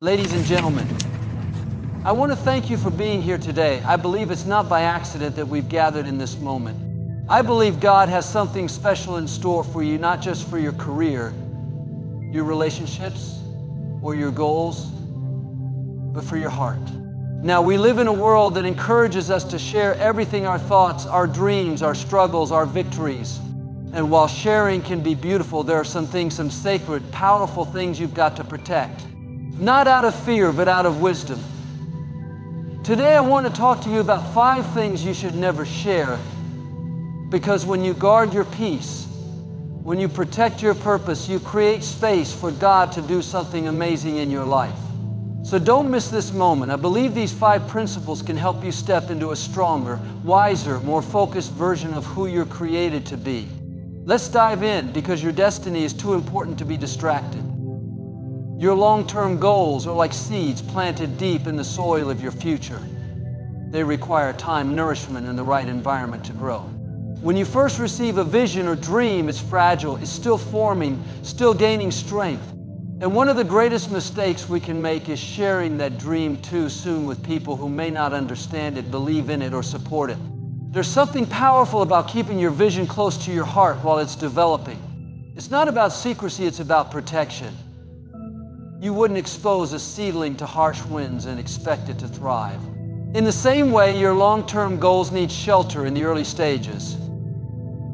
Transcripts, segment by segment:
Ladies and gentlemen, I want to thank you for being here today. I believe it's not by accident that we've gathered in this moment. I believe God has something special in store for you, not just for your career, your relationships, or your goals, but for your heart. Now, we live in a world that encourages us to share everything, our thoughts, our dreams, our struggles, our victories. And while sharing can be beautiful, there are some things, some sacred, powerful things you've got to protect. Not out of fear, but out of wisdom. Today I want to talk to you about 5 things you should never share, because when you guard your peace, when you protect your purpose, you create space for God to do something amazing in your life. So don't miss this moment. I believe these 5 principles can help you step into a stronger, wiser, more focused version of who you're created to be. Let's dive in, because your destiny is too important to be distracted. Your long-term goals are like seeds planted deep in the soil of your future. They require time, nourishment, and the right environment to grow. When you first receive a vision or dream, it's fragile, it's still forming, still gaining strength. And one of the greatest mistakes we can make is sharing that dream too soon with people who may not understand it, believe in it, or support it. There's something powerful about keeping your vision close to your heart while it's developing. It's not about secrecy, it's about protection. You wouldn't expose a seedling to harsh winds and expect it to thrive. In the same way, your long-term goals need shelter in the early stages.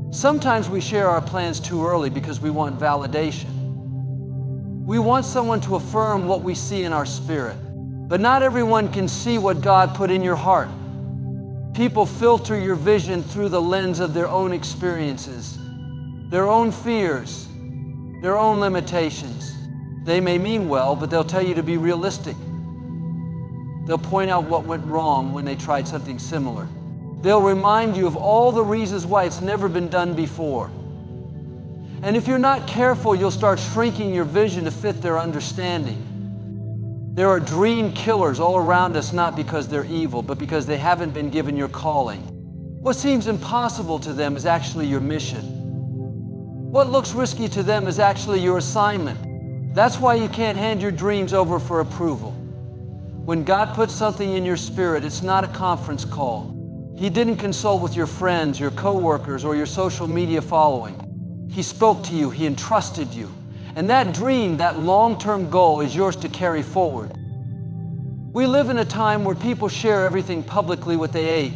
Sometimes we share our plans too early because we want validation. We want someone to affirm what we see in our spirit. But not everyone can see what God put in your heart. People filter your vision through the lens of their own experiences, their own fears, their own limitations. They may mean well, but they'll tell you to be realistic. They'll point out what went wrong when they tried something similar. They'll remind you of all the reasons why it's never been done before. And if you're not careful, you'll start shrinking your vision to fit their understanding. There are dream killers all around us, not because they're evil, but because they haven't been given your calling. What seems impossible to them is actually your mission. What looks risky to them is actually your assignment. That's why you can't hand your dreams over for approval. When God puts something in your spirit, it's not a conference call. He didn't consult with your friends, your coworkers, or your social media following. He spoke to you, He entrusted you. And that dream, that long-term goal is yours to carry forward. We live in a time where people share everything publicly, what they ate,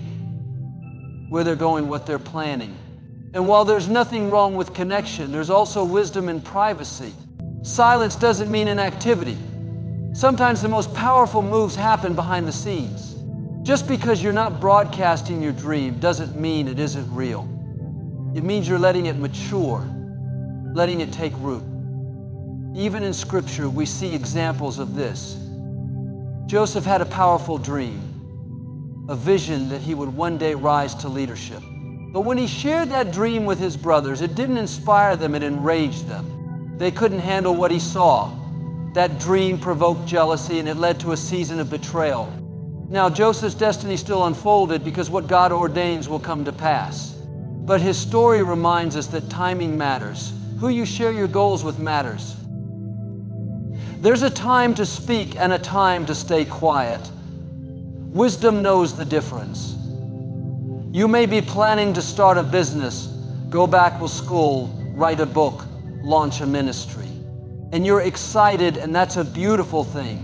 where they're going, what they're planning. And while there's nothing wrong with connection, there's also wisdom in privacy. Silence doesn't mean inactivity. Sometimes the most powerful moves happen behind the scenes. Just because you're not broadcasting your dream doesn't mean it isn't real. It means you're letting it mature, letting it take root. Even in Scripture, we see examples of this. Joseph had a powerful dream, a vision that he would one day rise to leadership. But when he shared that dream with his brothers, it didn't inspire them, it enraged them. They couldn't handle what he saw. That dream provoked jealousy, and it led to a season of betrayal. Now, Joseph's destiny still unfolded because what God ordains will come to pass. But his story reminds us that timing matters. Who you share your goals with matters. There's a time to speak and a time to stay quiet. Wisdom knows the difference. You may be planning to start a business, go back to school, write a book, launch a ministry. And you're excited, and that's a beautiful thing.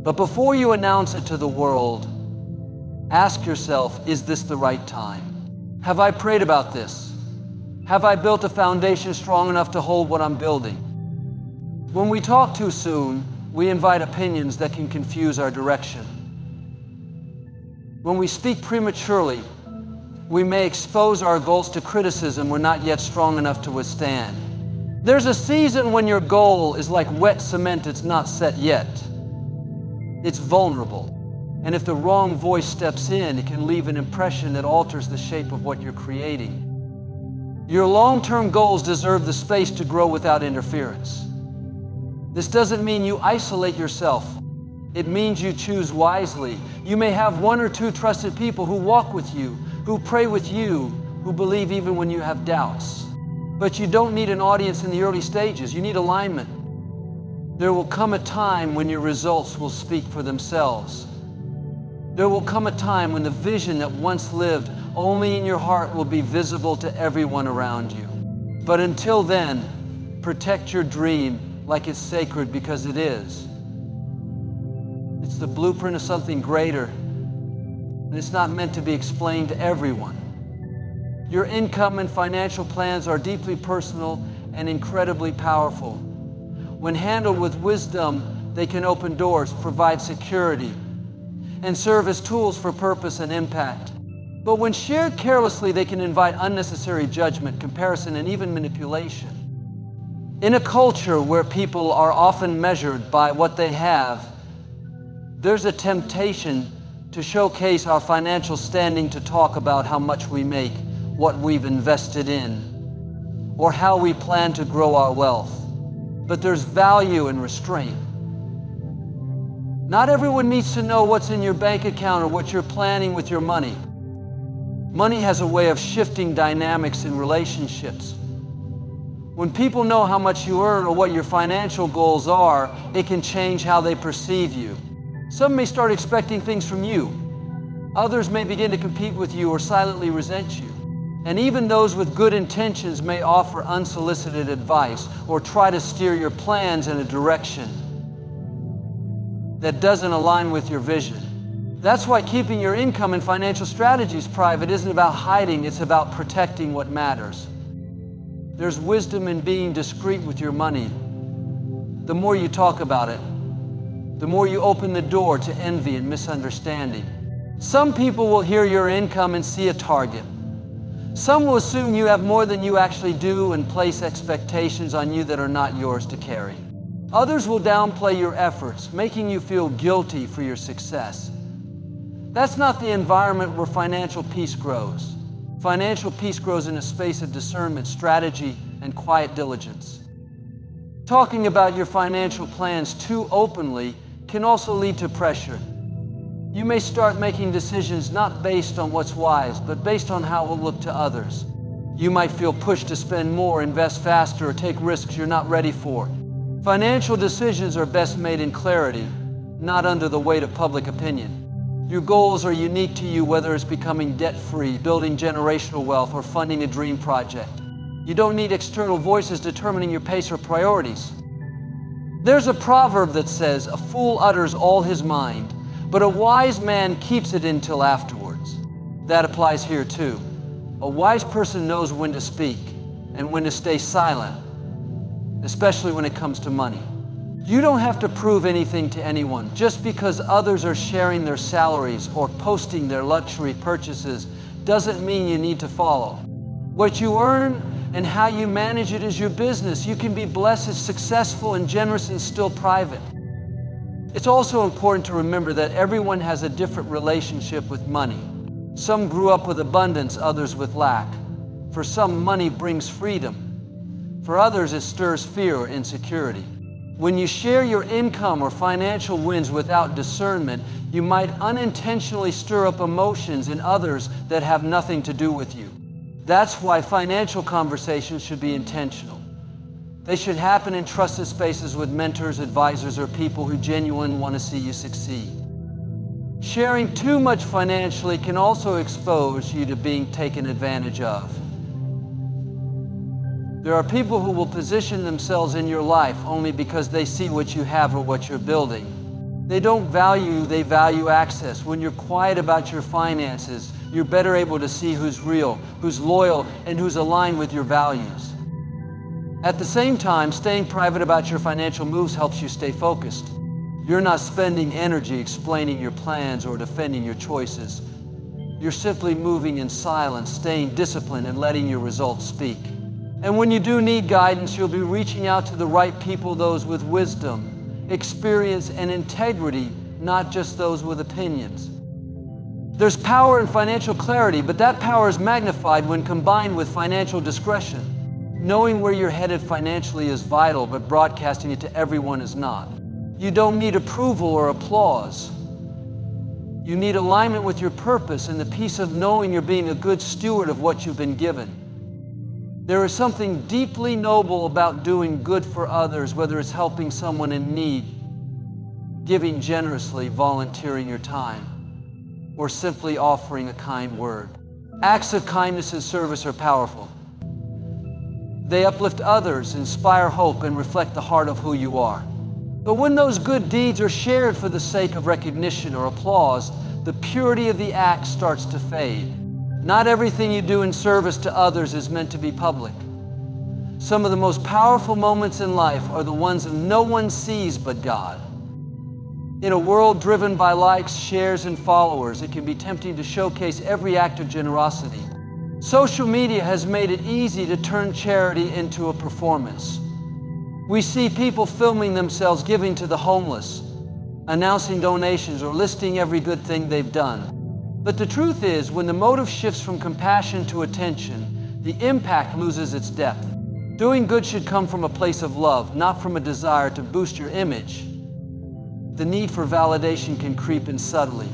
But before you announce it to the world, ask yourself, is this the right time? Have I prayed about this? Have I built a foundation strong enough to hold what I'm building? When we talk too soon, we invite opinions that can confuse our direction. When we speak prematurely, we may expose our goals to criticism we're not yet strong enough to withstand. There's a season when your goal is like wet cement, it's not set yet. It's vulnerable. And if the wrong voice steps in, it can leave an impression that alters the shape of what you're creating. Your long-term goals deserve the space to grow without interference. This doesn't mean you isolate yourself. It means you choose wisely. You may have 1 or 2 trusted people who walk with you, who pray with you, who believe even when you have doubts. But you don't need an audience in the early stages. You need alignment. There will come a time when your results will speak for themselves. There will come a time when the vision that once lived only in your heart will be visible to everyone around you. But until then, protect your dream like it's sacred, because it is. It's the blueprint of something greater, and it's not meant to be explained to everyone. Your income and financial plans are deeply personal and incredibly powerful. When handled with wisdom, they can open doors, provide security, and serve as tools for purpose and impact. But when shared carelessly, they can invite unnecessary judgment, comparison, and even manipulation. In a culture where people are often measured by what they have, there's a temptation to showcase our financial standing, to talk about how much we make, what we've invested in, or how we plan to grow our wealth. But there's value in restraint. Not everyone needs to know what's in your bank account or what you're planning with your money. Money has a way of shifting dynamics in relationships. When people know how much you earn or what your financial goals are, it can change how they perceive you. Some may start expecting things from you. Others may begin to compete with you or silently resent you. And even those with good intentions may offer unsolicited advice or try to steer your plans in a direction that doesn't align with your vision. That's why keeping your income and financial strategies private isn't about hiding, it's about protecting what matters. There's wisdom in being discreet with your money. The more you talk about it, the more you open the door to envy and misunderstanding. Some people will hear your income and see a target. Some will assume you have more than you actually do and place expectations on you that are not yours to carry. Others will downplay your efforts, making you feel guilty for your success. That's not the environment where financial peace grows. Financial peace grows in a space of discernment, strategy, and quiet diligence. Talking about your financial plans too openly can also lead to pressure. You may start making decisions not based on what's wise, but based on how it will look to others. You might feel pushed to spend more, invest faster, or take risks you're not ready for. Financial decisions are best made in clarity, not under the weight of public opinion. Your goals are unique to you, whether it's becoming debt-free, building generational wealth, or funding a dream project. You don't need external voices determining your pace or priorities. There's a proverb that says, "A fool utters all his mind, but a wise man keeps it until afterwards." That applies here too. A wise person knows when to speak and when to stay silent, especially when it comes to money. You don't have to prove anything to anyone. Just because others are sharing their salaries or posting their luxury purchases doesn't mean you need to follow. What you earn and how you manage it is your business. You can be blessed, successful, and generous and still private. It's also important to remember that everyone has a different relationship with money. Some grew up with abundance, others with lack. For some, money brings freedom. For others, it stirs fear or insecurity. When you share your income or financial wins without discernment, you might unintentionally stir up emotions in others that have nothing to do with you. That's why financial conversations should be intentional. They should happen in trusted spaces with mentors, advisors, or people who genuinely want to see you succeed. Sharing too much financially can also expose you to being taken advantage of. There are people who will position themselves in your life only because they see what you have or what you're building. They don't value you, they value access. When you're quiet about your finances, you're better able to see who's real, who's loyal, and who's aligned with your values. At the same time, staying private about your financial moves helps you stay focused. You're not spending energy explaining your plans or defending your choices. You're simply moving in silence, staying disciplined, and letting your results speak. And when you do need guidance, you'll be reaching out to the right people, those with wisdom, experience, and integrity, not just those with opinions. There's power in financial clarity, but that power is magnified when combined with financial discretion. Knowing where you're headed financially is vital, but broadcasting it to everyone is not. You don't need approval or applause. You need alignment with your purpose and the peace of knowing you're being a good steward of what you've been given. There is something deeply noble about doing good for others, whether it's helping someone in need, giving generously, volunteering your time, or simply offering a kind word. Acts of kindness and service are powerful. They uplift others, inspire hope, and reflect the heart of who you are. But when those good deeds are shared for the sake of recognition or applause, the purity of the act starts to fade. Not everything you do in service to others is meant to be public. Some of the most powerful moments in life are the ones that no one sees but God. In a world driven by likes, shares, and followers, it can be tempting to showcase every act of generosity. Social media has made it easy to turn charity into a performance. We see people filming themselves giving to the homeless, announcing donations, or listing every good thing they've done. But the truth is, when the motive shifts from compassion to attention, the impact loses its depth. Doing good should come from a place of love, not from a desire to boost your image. The need for validation can creep in subtly.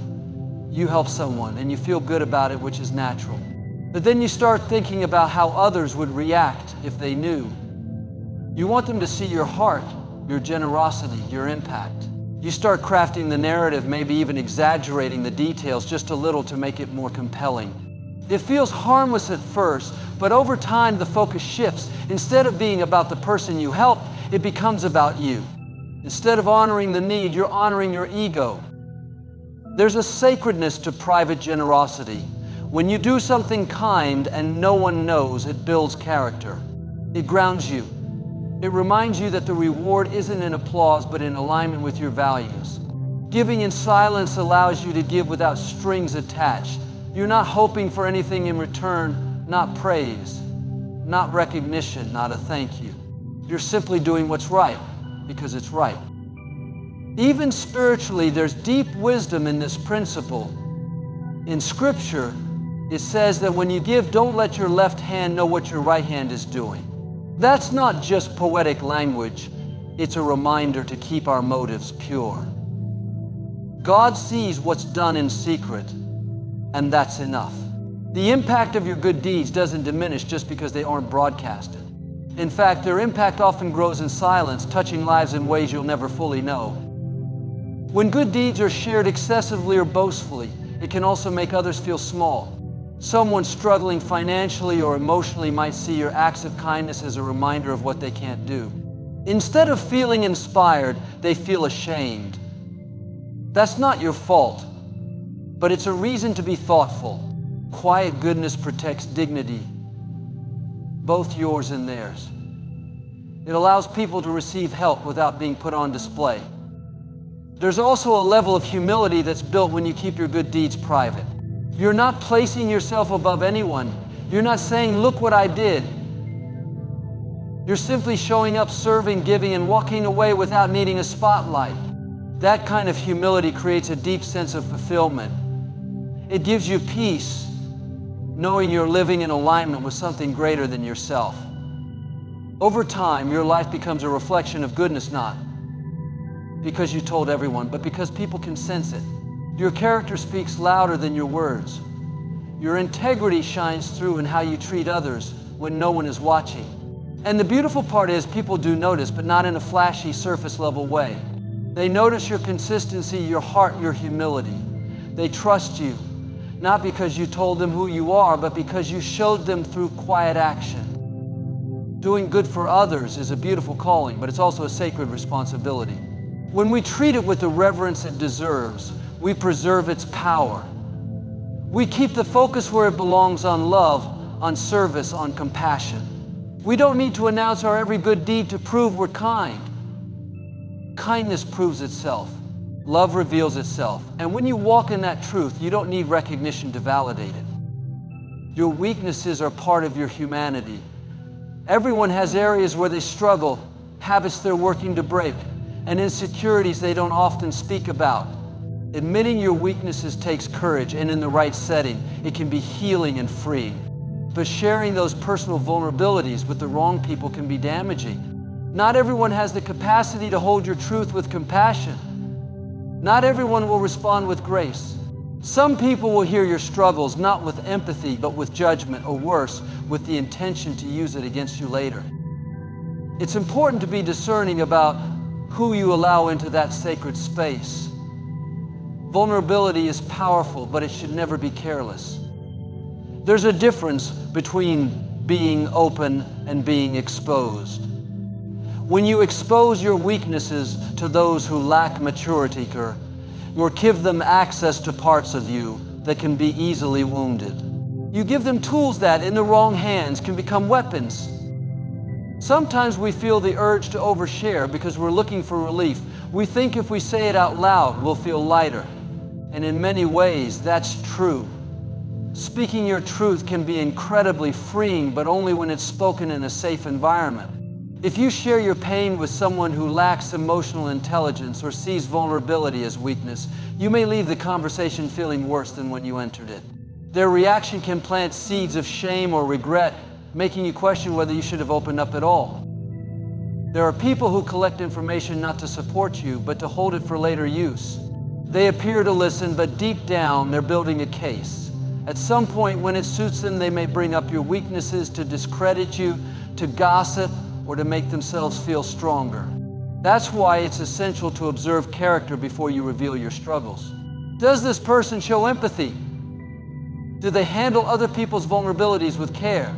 You help someone and you feel good about it, which is natural. But then you start thinking about how others would react if they knew. You want them to see your heart, your generosity, your impact. You start crafting the narrative, maybe even exaggerating the details just a little to make it more compelling. It feels harmless at first, but over time the focus shifts. Instead of being about the person you help, it becomes about you. Instead of honoring the need, you're honoring your ego. There's a sacredness to private generosity. When you do something kind and no one knows, it builds character. It grounds you. It reminds you that the reward isn't in applause, but in alignment with your values. Giving in silence allows you to give without strings attached. You're not hoping for anything in return, not praise, not recognition, not a thank you. You're simply doing what's right because it's right. Even spiritually, there's deep wisdom in this principle. In Scripture, it says that when you give, don't let your left hand know what your right hand is doing. That's not just poetic language, it's a reminder to keep our motives pure. God sees what's done in secret, and that's enough. The impact of your good deeds doesn't diminish just because they aren't broadcasted. In fact, their impact often grows in silence, touching lives in ways you'll never fully know. When good deeds are shared excessively or boastfully, it can also make others feel small. Someone struggling financially or emotionally might see your acts of kindness as a reminder of what they can't do. Instead of feeling inspired, they feel ashamed. That's not your fault, but it's a reason to be thoughtful. Quiet goodness protects dignity, both yours and theirs. It allows people to receive help without being put on display. There's also a level of humility that's built when you keep your good deeds private. You're not placing yourself above anyone. You're not saying, look what I did. You're simply showing up, serving, giving, and walking away without needing a spotlight. That kind of humility creates a deep sense of fulfillment. It gives you peace, knowing you're living in alignment with something greater than yourself. Over time, your life becomes a reflection of goodness, not because you told everyone, but because people can sense it. Your character speaks louder than your words. Your integrity shines through in how you treat others when no one is watching. And the beautiful part is people do notice, but not in a flashy, surface-level way. They notice your consistency, your heart, your humility. They trust you, not because you told them who you are, but because you showed them through quiet action. Doing good for others is a beautiful calling, but it's also a sacred responsibility. When we treat it with the reverence it deserves, we preserve its power. We keep the focus where it belongs, on love, on service, on compassion. We don't need to announce our every good deed to prove we're kind. Kindness proves itself. Love reveals itself. And when you walk in that truth, you don't need recognition to validate it. Your weaknesses are part of your humanity. Everyone has areas where they struggle, habits they're working to break, and insecurities they don't often speak about. Admitting your weaknesses takes courage, and in the right setting, it can be healing and freeing. But sharing those personal vulnerabilities with the wrong people can be damaging. Not everyone has the capacity to hold your truth with compassion. Not everyone will respond with grace. Some people will hear your struggles not with empathy, but with judgment, or worse, with the intention to use it against you later. It's important to be discerning about who you allow into that sacred space. Vulnerability is powerful, but it should never be careless. There's a difference between being open and being exposed. When you expose your weaknesses to those who lack maturity, or give them access to parts of you that can be easily wounded, you give them tools that, in the wrong hands, can become weapons. Sometimes we feel the urge to overshare because we're looking for relief. We think if we say it out loud, we'll feel lighter. And in many ways, that's true. Speaking your truth can be incredibly freeing, but only when it's spoken in a safe environment. If you share your pain with someone who lacks emotional intelligence or sees vulnerability as weakness, you may leave the conversation feeling worse than when you entered it. Their reaction can plant seeds of shame or regret, making you question whether you should have opened up at all. There are people who collect information not to support you, but to hold it for later use. They appear to listen, but deep down, they're building a case. At some point, when it suits them, they may bring up your weaknesses to discredit you, to gossip, or to make themselves feel stronger. That's why it's essential to observe character before you reveal your struggles. Does this person show empathy? Do they handle other people's vulnerabilities with care?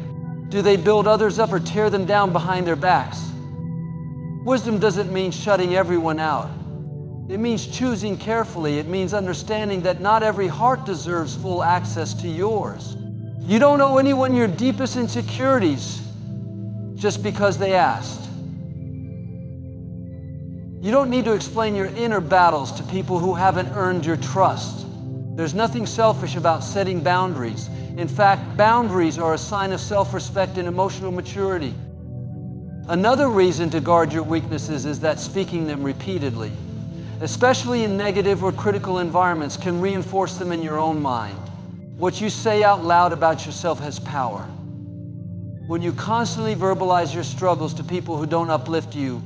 Do they build others up or tear them down behind their backs? Wisdom doesn't mean shutting everyone out. It means choosing carefully. It means understanding that not every heart deserves full access to yours. You don't owe anyone your deepest insecurities just because they asked. You don't need to explain your inner battles to people who haven't earned your trust. There's nothing selfish about setting boundaries. In fact, boundaries are a sign of self-respect and emotional maturity. Another reason to guard your weaknesses is that speaking them repeatedly, especially in negative or critical environments, can reinforce them in your own mind. What you say out loud about yourself has power. When you constantly verbalize your struggles to people who don't uplift you,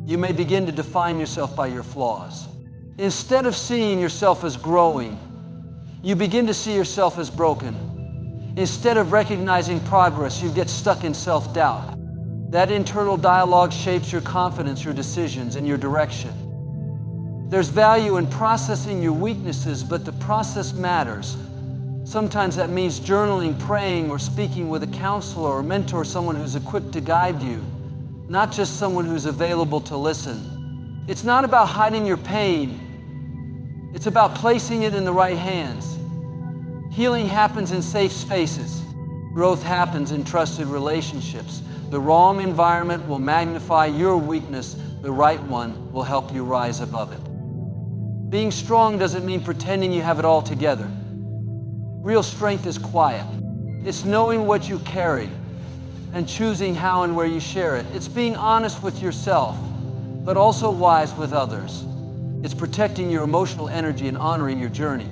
you may begin to define yourself by your flaws. Instead of seeing yourself as growing, you begin to see yourself as broken. Instead of recognizing progress, you get stuck in self-doubt. That internal dialogue shapes your confidence, your decisions, and your direction. There's value in processing your weaknesses, but the process matters. Sometimes that means journaling, praying, or speaking with a counselor or mentor, someone who's equipped to guide you, not just someone who's available to listen. It's not about hiding your pain. It's about placing it in the right hands. Healing happens in safe spaces. Growth happens in trusted relationships. The wrong environment will magnify your weakness. The right one will help you rise above it. Being strong doesn't mean pretending you have it all together. Real strength is quiet. It's knowing what you carry and choosing how and where you share it. It's being honest with yourself, but also wise with others. It's protecting your emotional energy and honoring your journey.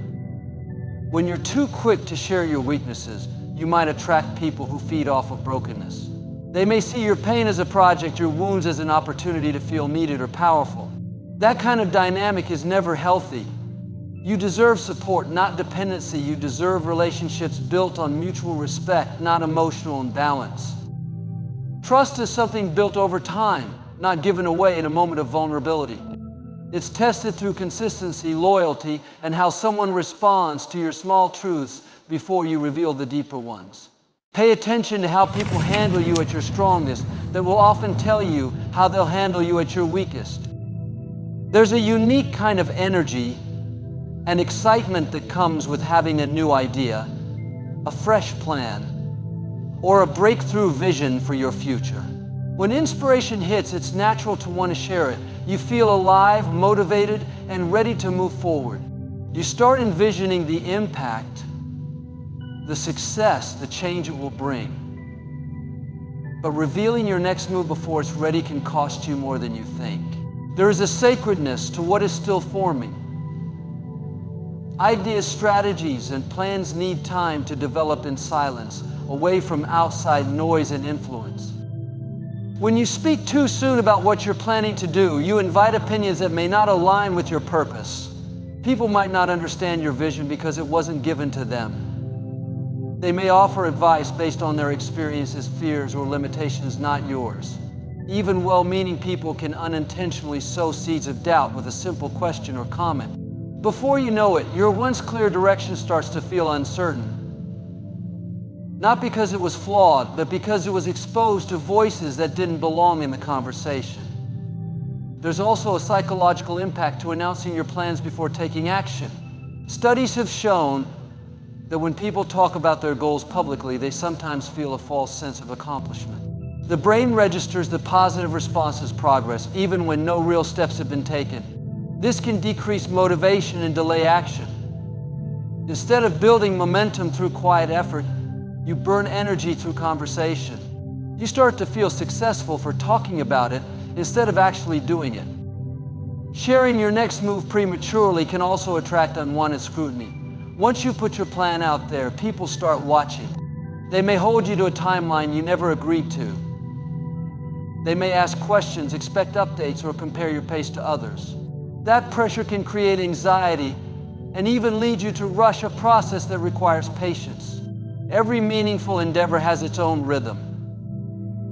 When you're too quick to share your weaknesses, you might attract people who feed off of brokenness. They may see your pain as a project, your wounds as an opportunity to feel needed or powerful. That kind of dynamic is never healthy. You deserve support, not dependency. You deserve relationships built on mutual respect, not emotional imbalance. Trust is something built over time, not given away in a moment of vulnerability. It's tested through consistency, loyalty, and how someone responds to your small truths before you reveal the deeper ones. Pay attention to how people handle you at your strongest. That will often tell you how they'll handle you at your weakest. There's a unique kind of energy and excitement that comes with having a new idea, a fresh plan, or a breakthrough vision for your future. When inspiration hits, it's natural to want to share it. You feel alive, motivated, and ready to move forward. You start envisioning the impact, the success, the change it will bring. But revealing your next move before it's ready can cost you more than you think. There is a sacredness to what is still forming. Ideas, strategies, and plans need time to develop in silence, away from outside noise and influence. When you speak too soon about what you're planning to do, you invite opinions that may not align with your purpose. People might not understand your vision because it wasn't given to them. They may offer advice based on their experiences, fears, or limitations, not yours. Even well-meaning people can unintentionally sow seeds of doubt with a simple question or comment. Before you know it, your once clear direction starts to feel uncertain. Not because it was flawed, but because it was exposed to voices that didn't belong in the conversation. There's also a psychological impact to announcing your plans before taking action. Studies have shown that when people talk about their goals publicly, they sometimes feel a false sense of accomplishment. The brain registers the positive response as progress, even when no real steps have been taken. This can decrease motivation and delay action. Instead of building momentum through quiet effort, you burn energy through conversation. You start to feel successful for talking about it instead of actually doing it. Sharing your next move prematurely can also attract unwanted scrutiny. Once you put your plan out there, people start watching. They may hold you to a timeline you never agreed to. They may ask questions, expect updates, or compare your pace to others. That pressure can create anxiety and even lead you to rush a process that requires patience. Every meaningful endeavor has its own rhythm.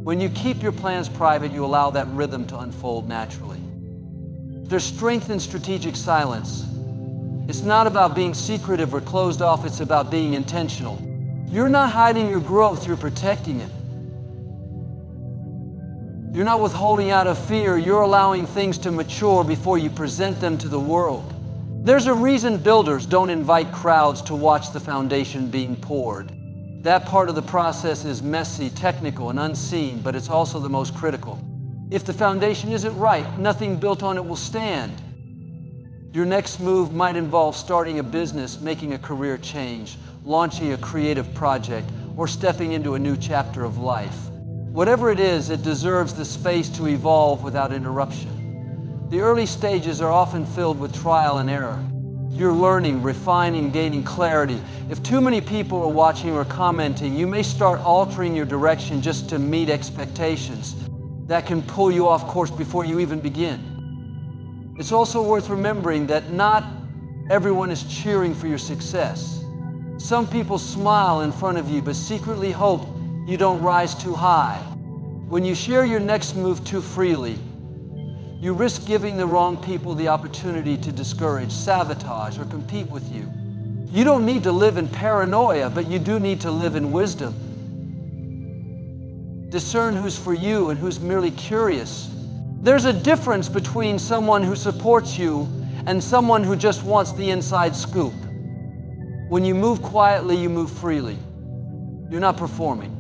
When you keep your plans private, you allow that rhythm to unfold naturally. There's strength in strategic silence. It's not about being secretive or closed off, it's about being intentional. You're not hiding your growth, you're protecting it. You're not withholding out of fear, you're allowing things to mature before you present them to the world. There's a reason builders don't invite crowds to watch the foundation being poured. That part of the process is messy, technical, and unseen, but it's also the most critical. If the foundation isn't right, nothing built on it will stand. Your next move might involve starting a business, making a career change, launching a creative project, or stepping into a new chapter of life. Whatever it is, it deserves the space to evolve without interruption. The early stages are often filled with trial and error. You're learning, refining, gaining clarity. If too many people are watching or commenting, you may start altering your direction just to meet expectations. That can pull you off course before you even begin. It's also worth remembering that not everyone is cheering for your success. Some people smile in front of you, but secretly hope you don't rise too high. When you share your next move too freely, you risk giving the wrong people the opportunity to discourage, sabotage, or compete with you. You don't need to live in paranoia, but you do need to live in wisdom. Discern who's for you and who's merely curious. There's a difference between someone who supports you and someone who just wants the inside scoop. When you move quietly, you move freely. You're not performing.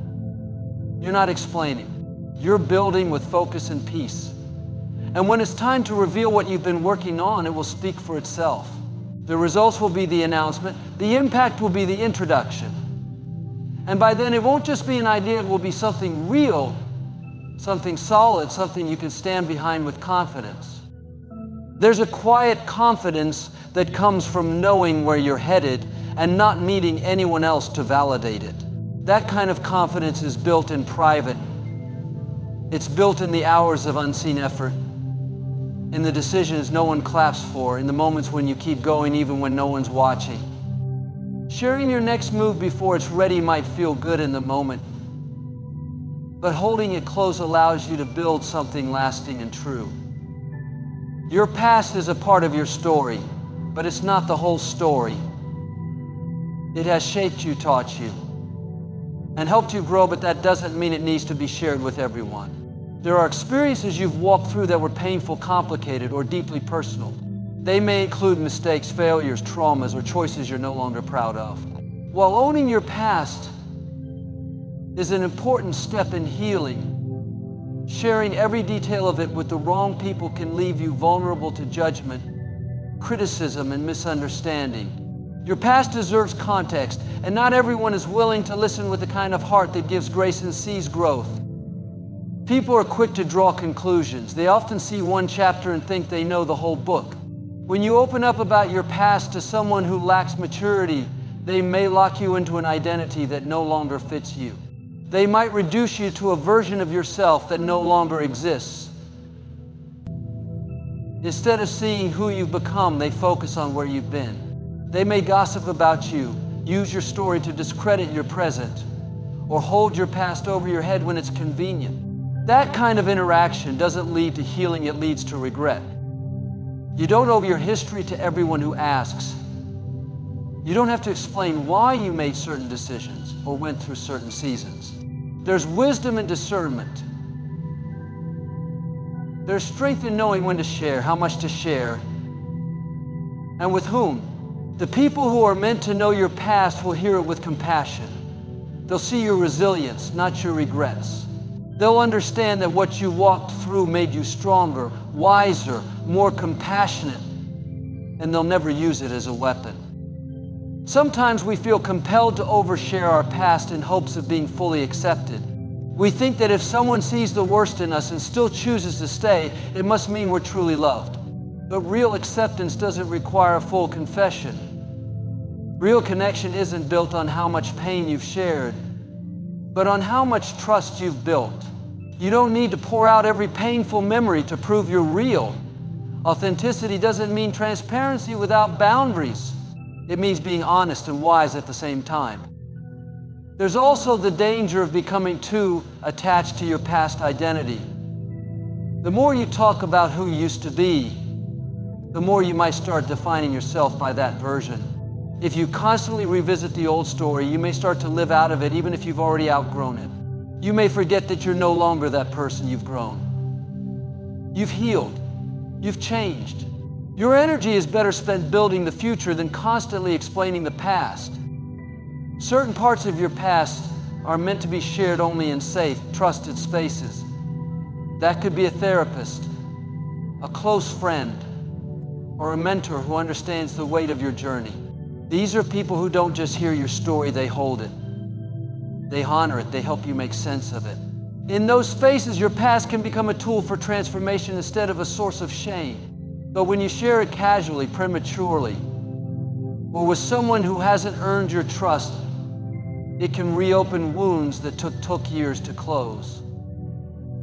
You're not explaining. You're building with focus and peace. And when it's time to reveal what you've been working on, it will speak for itself. The results will be the announcement. The impact will be the introduction. And by then, it won't just be an idea, it will be something real, something solid, something you can stand behind with confidence. There's a quiet confidence that comes from knowing where you're headed and not needing anyone else to validate it. That kind of confidence is built in private. It's built in the hours of unseen effort, in the decisions no one claps for, in the moments when you keep going even when no one's watching. Sharing your next move before it's ready might feel good in the moment, but holding it close allows you to build something lasting and true. Your past is a part of your story, but it's not the whole story. It has shaped you, taught you, and helped you grow, but that doesn't mean it needs to be shared with everyone. There are experiences you've walked through that were painful, complicated, or deeply personal. They may include mistakes, failures, traumas, or choices you're no longer proud of. While owning your past is an important step in healing, sharing every detail of it with the wrong people can leave you vulnerable to judgment, criticism, and misunderstanding. Your past deserves context, and not everyone is willing to listen with the kind of heart that gives grace and sees growth. People are quick to draw conclusions. They often see one chapter and think they know the whole book. When you open up about your past to someone who lacks maturity, they may lock you into an identity that no longer fits you. They might reduce you to a version of yourself that no longer exists. Instead of seeing who you've become, they focus on where you've been. They may gossip about you, use your story to discredit your present, or hold your past over your head when it's convenient. That kind of interaction doesn't lead to healing, it leads to regret. You don't owe your history to everyone who asks. You don't have to explain why you made certain decisions or went through certain seasons. There's wisdom and discernment. There's strength in knowing when to share, how much to share, and with whom. The people who are meant to know your past will hear it with compassion. They'll see your resilience, not your regrets. They'll understand that what you walked through made you stronger, wiser, more compassionate, and they'll never use it as a weapon. Sometimes we feel compelled to overshare our past in hopes of being fully accepted. We think that if someone sees the worst in us and still chooses to stay, it must mean we're truly loved. But real acceptance doesn't require a full confession. Real connection isn't built on how much pain you've shared, but on how much trust you've built. You don't need to pour out every painful memory to prove you're real. Authenticity doesn't mean transparency without boundaries. It means being honest and wise at the same time. There's also the danger of becoming too attached to your past identity. The more you talk about who you used to be, the more you might start defining yourself by that version. If you constantly revisit the old story, you may start to live out of it even if you've already outgrown it. You may forget that you're no longer that person you've grown. You've healed. You've changed. Your energy is better spent building the future than constantly explaining the past. Certain parts of your past are meant to be shared only in safe, trusted spaces. That could be a therapist, a close friend, or a mentor who understands the weight of your journey. These are people who don't just hear your story, they hold it. They honor it, they help you make sense of it. In those spaces, your past can become a tool for transformation instead of a source of shame. But when you share it casually, prematurely, or with someone who hasn't earned your trust, it can reopen wounds that took years to close.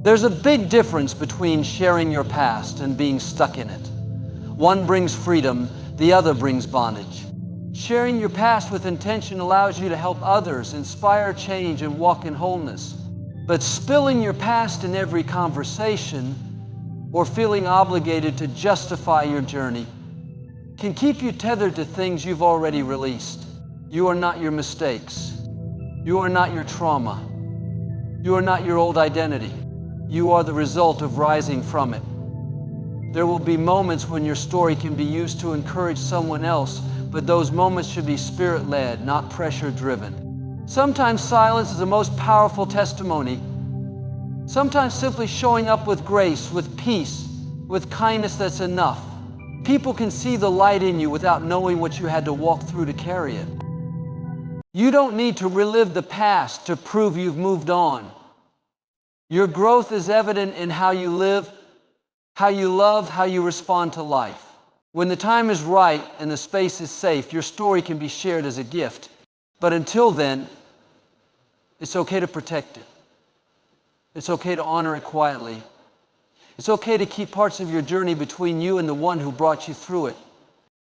There's a big difference between sharing your past and being stuck in it. One brings freedom, the other brings bondage. Sharing your past with intention allows you to help others, inspire change, and walk in wholeness. But spilling your past in every conversation or feeling obligated to justify your journey can keep you tethered to things you've already released. You are not your mistakes. You are not your trauma. You are not your old identity. You are the result of rising from it. There will be moments when your story can be used to encourage someone else, but those moments should be spirit-led, not pressure-driven. Sometimes silence is the most powerful testimony. Sometimes simply showing up with grace, with peace, with kindness that's enough. People can see the light in you without knowing what you had to walk through to carry it. You don't need to relive the past to prove you've moved on. Your growth is evident in how you live, how you love, how you respond to life. When the time is right and the space is safe, your story can be shared as a gift. But until then, it's okay to protect it. It's okay to honor it quietly. It's okay to keep parts of your journey between you and the one who brought you through it.